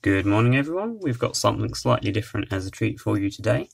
Good morning everyone, we've got something slightly different as a treat for you today.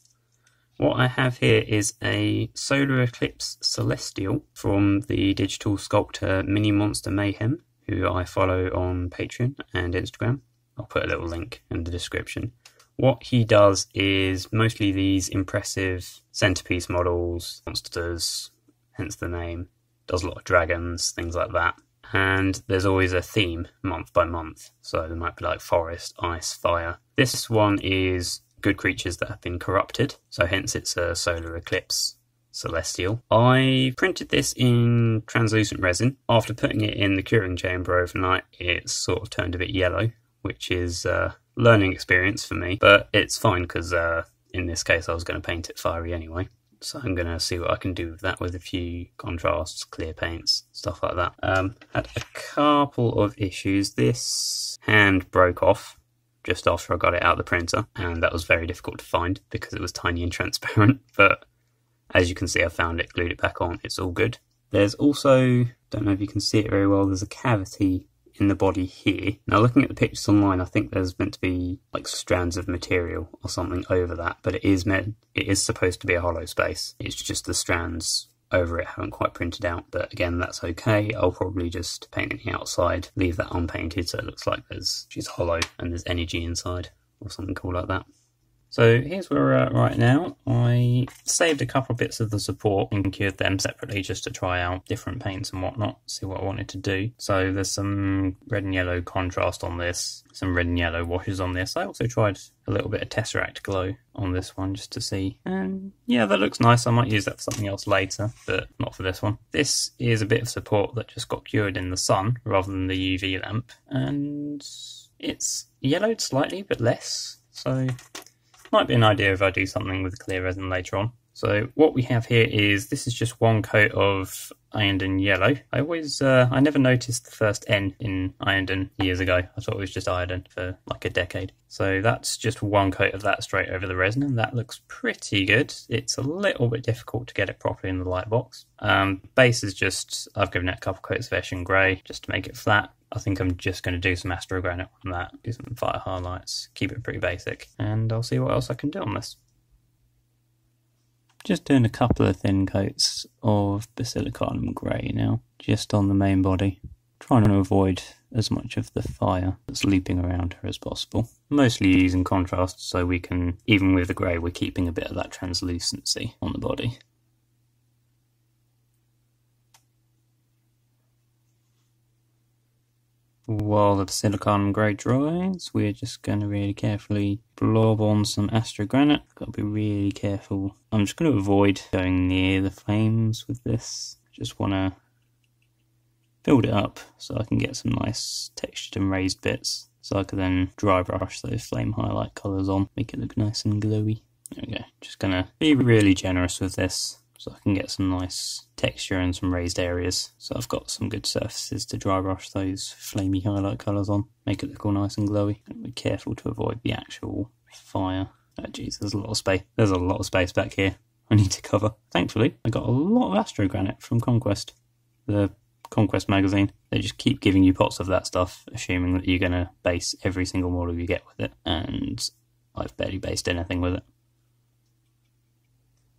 What I have here is a Solar Eclipse Celestial from the digital sculptor Mini Monster Mayhem, who I follow on Patreon and Instagram. I'll put a little link in the description. What he does is mostly these impressive centerpiece models, monsters, hence the name, does a lot of dragons, things like that. And there's always a theme month by month, so there might be like forest, ice, fire. This one is good creatures that have been corrupted, so hence it's a Solar Eclipse Celestial. I printed this in translucent resin. After putting it in the curing chamber overnight, it sort of turned a bit yellow, which is a learning experience for me, but it's fine because in this case I was going to paint it fiery anyway. So I'm going to see what I can do with that with a few contrasts, clear paints, stuff like that. Had a couple of issues. This hand broke off just after I got it out of the printer, and that was very difficult to find because it was tiny and transparent. But as you can see, I found it, glued it back on, it's all good. There's also, don't know if you can see it very well, there's a cavity in the body here. Now looking at the pictures online, I think there's meant to be like strands of material or something over that, but it is supposed to be a hollow space. It's just the strands over it haven't quite printed out, but again, that's okay. I'll probably just paint it the outside, leave that unpainted so it looks like she's hollow and there's energy inside or something cool like that. So here's where we're at right now. I saved a couple of bits of the support and cured them separately just to try out different paints and whatnot, see what I wanted to do. So there's some red and yellow contrast on this, some red and yellow washes on this. I also tried a little bit of Tesseract glow on this one just to see. And yeah, that looks nice. I might use that for something else later, but not for this one. This is a bit of support that just got cured in the sun rather than the UV lamp. And it's yellowed slightly, but less. So might be an idea if I do something with clear resin later on. So what we have here is, this is just one coat of Ironton yellow. I never noticed the first N in Ironton years ago. I thought it was just Ironton for like a decade. So that's just one coat of that straight over the resin, and that looks pretty good. It's a little bit difficult to get it properly in the light box. Base is just, I've given it a couple coats of Esh and Grey just to make it flat. I think I'm just going to do some astrogranite on that, do some fire highlights, keep it pretty basic, and I'll see what else I can do on this. Just doing a couple of thin coats of Basilicanum Grey now, just on the main body, trying to avoid as much of the fire that's looping around her as possible. Mostly using contrast so we can, even with the grey, we're keeping a bit of that translucency on the body. While the Basilicanum Grey dries, we're just going to really carefully blob on some astrogranite. Got to be really careful. I'm just going to avoid going near the flames with this. Just want to build it up so I can get some nice textured and raised bits, so I can then dry brush those flame highlight colours on, make it look nice and glowy. There we go. Just going to be really generous with this, so I can get some nice texture and some raised areas. So I've got some good surfaces to dry brush those flamey highlight colours on, make it look all nice and glowy. And be careful to avoid the actual fire. Oh geez, there's a lot of space. There's a lot of space back here I need to cover. Thankfully, I got a lot of astrogranite from Conquest, the Conquest magazine. They just keep giving you pots of that stuff, assuming that you're going to base every single model you get with it. And I've barely based anything with it.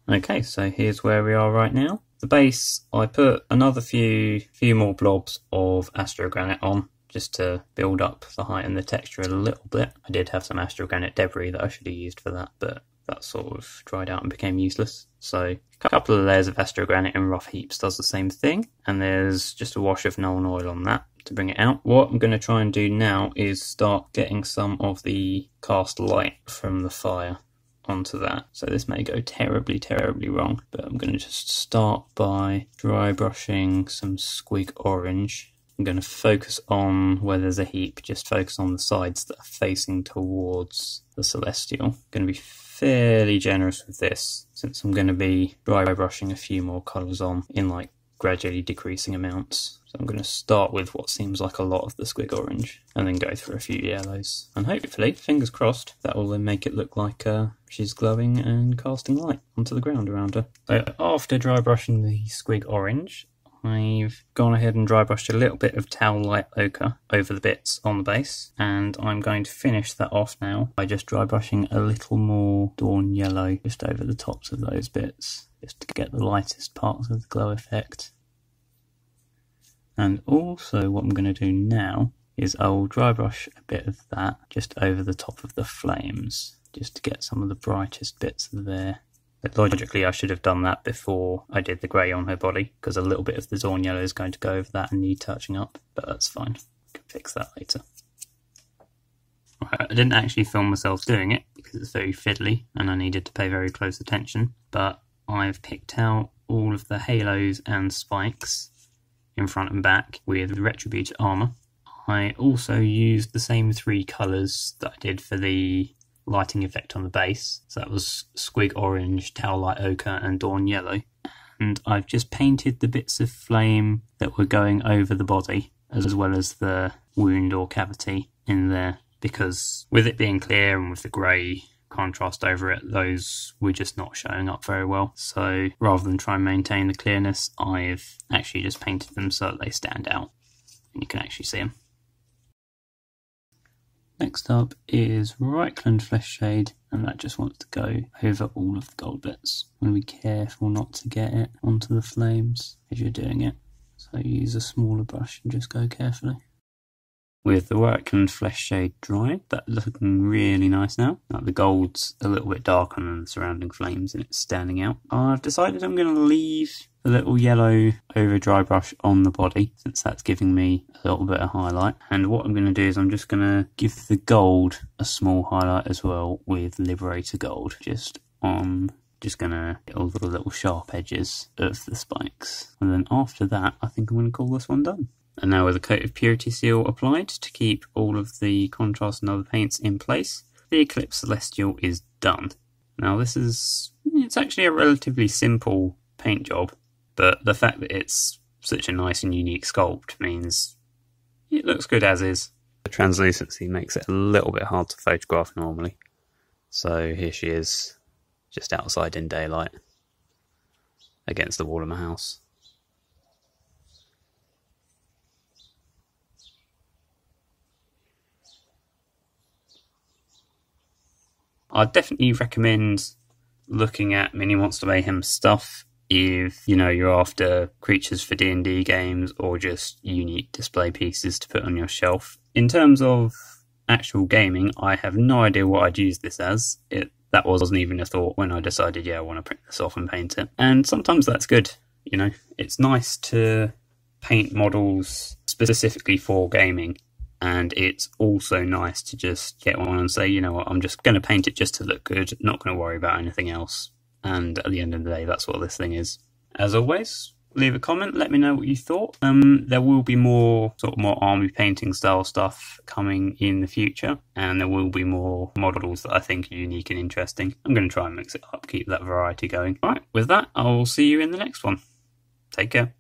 Okay, so here's where we are right now. The base, I put another few more blobs of astrogranite on, just to build up the height and the texture a little bit. I did have some astrogranite debris that I should have used for that, but that sort of dried out and became useless. So a couple of layers of astrogranite in rough heaps does the same thing, and there's just a wash of Nuln Oil on that to bring it out. What I'm going to try and do now is start getting some of the cast light from the fire onto that. So this may go terribly wrong, but I'm going to just start by dry brushing some Squig Orange. I'm going to focus on where there's a heap, just focus on the sides that are facing towards the Celestial. I'm going to be fairly generous with this, since I'm going to be dry brushing a few more colours on in like gradually decreasing amounts. So I'm going to start with what seems like a lot of the Squig Orange, and then go through a few yellows. And hopefully, fingers crossed, that will then make it look like she's glowing and casting light onto the ground around her. So after dry brushing the Squig Orange, I've gone ahead and dry brushed a little bit of towel light ochre over the bits on the base, and I'm going to finish that off now by just dry brushing a little more dawn yellow just over the tops of those bits, just to get the lightest parts of the glow effect. And also what I'm going to do now is I'll dry brush a bit of that just over the top of the flames, just to get some of the brightest bits there. But logically I should have done that before I did the grey on her body, because a little bit of the dawn yellow is going to go over that and need touching up, but that's fine, I can fix that later. Right, I didn't actually film myself doing it because it's very fiddly and I needed to pay very close attention, but I've picked out all of the halos and spikes in front and back with Retributor armour. I also used the same 3 colours that I did for the lighting effect on the base. So that was Squig Orange, Towel Light Ochre and Dawn Yellow. And I've just painted the bits of flame that were going over the body, as well as the wound or cavity in there, because with it being clear and with the grey contrast over it, those were just not showing up very well. So rather than try and maintain the clearness, I've actually just painted them so that they stand out and you can actually see them. Next up is Reichland Flesh Shade, and that just wants to go over all of the gold bits. You want to be careful not to get it onto the flames as you're doing it, so use a smaller brush and just go carefully. With the Reichland Flesh Shade dry, that's looking really nice now. The gold's a little bit darker than the surrounding flames and it's standing out. I've decided I'm going to leave the little yellow over dry brush on the body, since that's giving me a little bit of highlight. And what I'm going to do is I'm just going to give the gold a small highlight as well with Liberator Gold, just going to get all the little sharp edges of the spikes. And then after that, I think I'm going to call this one done. And now with a coat of Purity Seal applied to keep all of the contrast and other paints in place, the Eclipsed Celestial is done. Now it's actually a relatively simple paint job, but the fact that it's such a nice and unique sculpt means it looks good as is. The translucency makes it a little bit hard to photograph normally. So here she is, just outside in daylight, against the wall of my house. I'd definitely recommend looking at Mini Monster Mayhem stuff if, you're after creatures for D&D games or just unique display pieces to put on your shelf. In terms of actual gaming, I have no idea what I'd use this as. That wasn't even a thought when I decided, I want to print this off and paint it. And sometimes that's good, It's nice to paint models specifically for gaming. And it's also nice to just get one and say, you know what, I'm just going to paint it just to look good, not going to worry about anything else. And at the end of the day, that's what this thing is. As always, leave a comment, let me know what you thought. There will be more army painting style stuff coming in the future, and there will be more models that I think are unique and interesting. I'm going to try and mix it up, keep that variety going. Alright, with that, I'll see you in the next one. Take care.